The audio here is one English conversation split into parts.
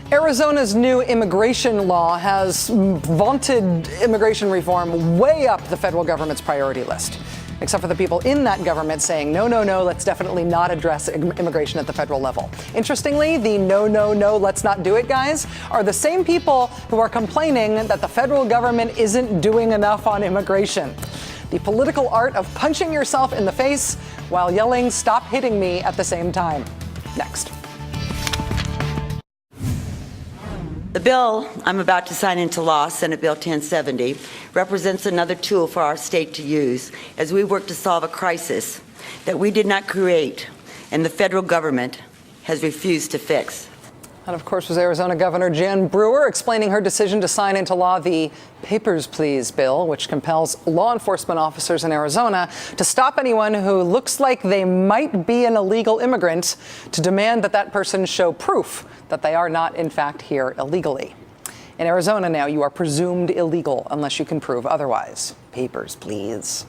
Arizona's new immigration law has vaunted immigration reform way up the federal government's priority list, except for the people in that government saying, no, no, no, let's definitely not address immigration at the federal level. Interestingly, the no, no, no, let's not do it guys are the same people who are complaining that the federal government isn't doing enough on immigration. The political art of punching yourself in the face while yelling, stop hitting me at the same time. Next. The bill I'm about to sign into law, Senate Bill 1070, represents another tool for our state to use as we work to solve a crisis that we did not create and the federal government has refused to fix. That, of course, was Arizona Governor Jan Brewer explaining her decision to sign into law the Papers Please bill, which compels law enforcement officers in Arizona to stop anyone who looks like they might be an illegal immigrant to demand that that person show proof that they are not, in fact, here illegally. In Arizona now, you are presumed illegal unless you can prove otherwise. Papers, please.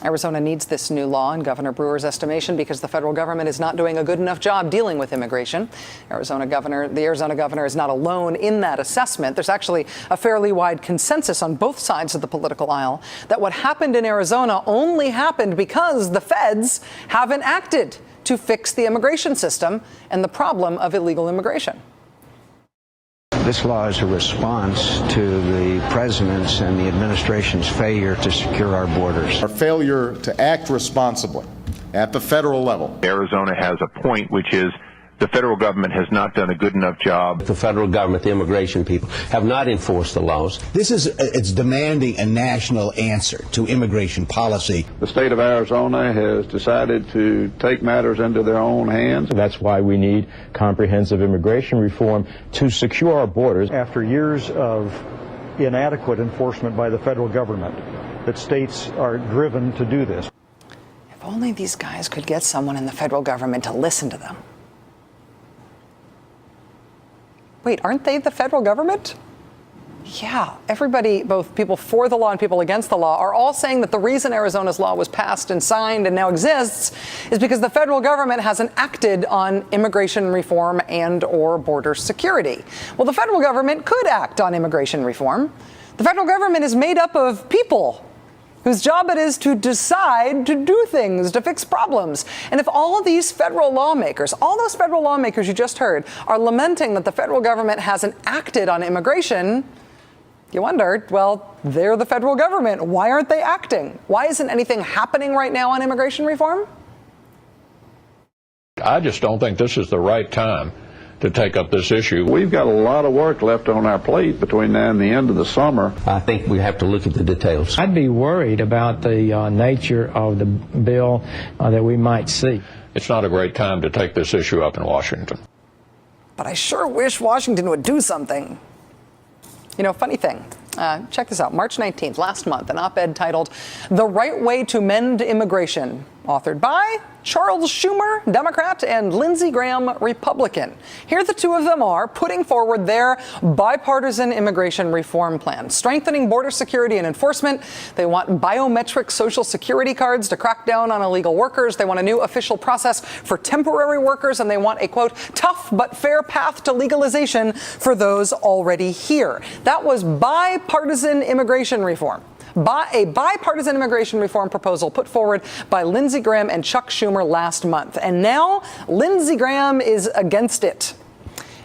Arizona needs this new law, in Governor Brewer's estimation, because the federal government is not doing a good enough job dealing with immigration. The Arizona governor is not alone in that assessment. There's actually a fairly wide consensus on both sides of the political aisle that what happened in Arizona only happened because the feds haven't acted to fix the immigration system and the problem of illegal immigration. This law is a response to the president's and the administration's failure to secure our borders. Our failure to act responsibly at the federal level. Arizona has a point, which is the federal government has not done a good enough job. The federal government, the immigration people, have not enforced the laws. It's demanding a national answer to immigration policy. The state of Arizona has decided to take matters into their own hands. That's why we need comprehensive immigration reform to secure our borders. After years of inadequate enforcement by the federal government, that states are driven to do this. If only these guys could get someone in the federal government to listen to them. Wait, aren't they the federal government? Yeah, everybody, both people for the law and people against the law, are all saying that the reason Arizona's law was passed and signed and now exists is because the federal government hasn't acted on immigration reform and or border security. Well, the federal government could act on immigration reform. The federal government is made up of people whose job it is to decide to do things, to fix problems. And if all of these federal lawmakers, all those federal lawmakers you just heard, are lamenting that the federal government hasn't acted on immigration, you wonder, well, they're the federal government. Why aren't they acting? Why isn't anything happening right now on immigration reform? I just don't think this is the right time to take up this issue. We've got a lot of work left on our plate between now and the end of the summer. I think we have to look at the details. I'd be worried about the nature of the bill that we might see. It's not a great time to take this issue up in Washington. But I sure wish Washington would do something. You know, funny thing. Check this out. March 19th, last month, an op-ed titled "The Right Way to Mend Immigration," authored by Charles Schumer, Democrat, and Lindsey Graham, Republican. Here the two of them are putting forward their bipartisan immigration reform plan, strengthening border security and enforcement. They want biometric social security cards to crack down on illegal workers. They want a new official process for temporary workers, and they want a, quote, tough but fair path to legalization for those already here. That was bipartisan immigration reform. A bipartisan immigration reform proposal put forward by Lindsey Graham and Chuck Schumer last month. And now Lindsey Graham is against it.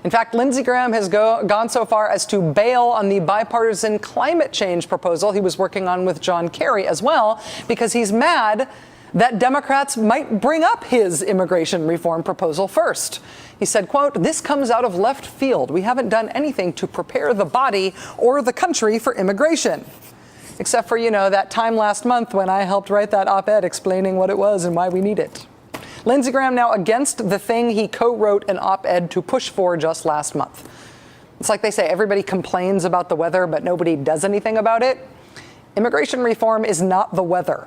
In fact, Lindsey Graham has gone so far as to bail on the bipartisan climate change proposal he was working on with John Kerry as well, because he's mad that Democrats might bring up his immigration reform proposal first. He said, quote, "This comes out of left field. We haven't done anything to prepare the body or the country for immigration." Except for, you know, that time last month when I helped write that op-ed explaining what it was and why we need it. Lindsey Graham now against the thing he co-wrote an op-ed to push for just last month. It's like they say, everybody complains about the weather, but nobody does anything about it. Immigration reform is not the weather.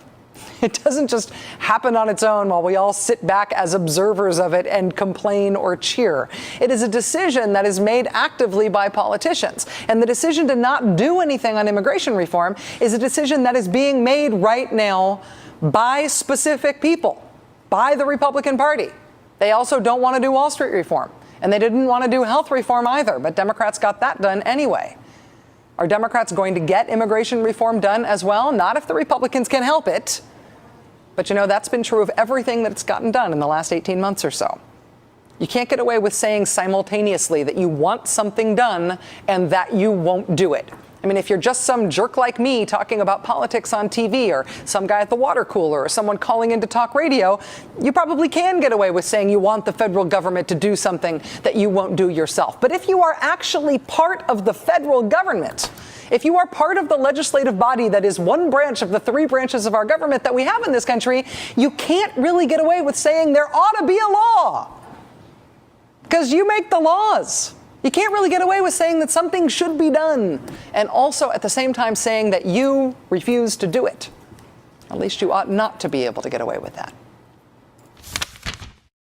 It doesn't just happen on its own while we all sit back as observers of it and complain or cheer. It is a decision that is made actively by politicians. And the decision to not do anything on immigration reform is a decision that is being made right now by specific people, by the Republican Party. They also don't want to do Wall Street reform. And they didn't want to do health reform either, but Democrats got that done anyway. Are Democrats going to get immigration reform done as well? Not if the Republicans can help it. But you know, that's been true of everything that's gotten done in the last 18 months or so. You can't get away with saying simultaneously that you want something done and that you won't do it. I mean, if you're just some jerk like me talking about politics on TV, or some guy at the water cooler, or someone calling into talk radio, you probably can get away with saying you want the federal government to do something that you won't do yourself. But if you are actually part of the federal government, if you are part of the legislative body that is one branch of the three branches of our government that we have in this country, you can't really get away with saying there ought to be a law. Because you make the laws. You can't really get away with saying that something should be done and also at the same time saying that you refuse to do it. At least you ought not to be able to get away with that.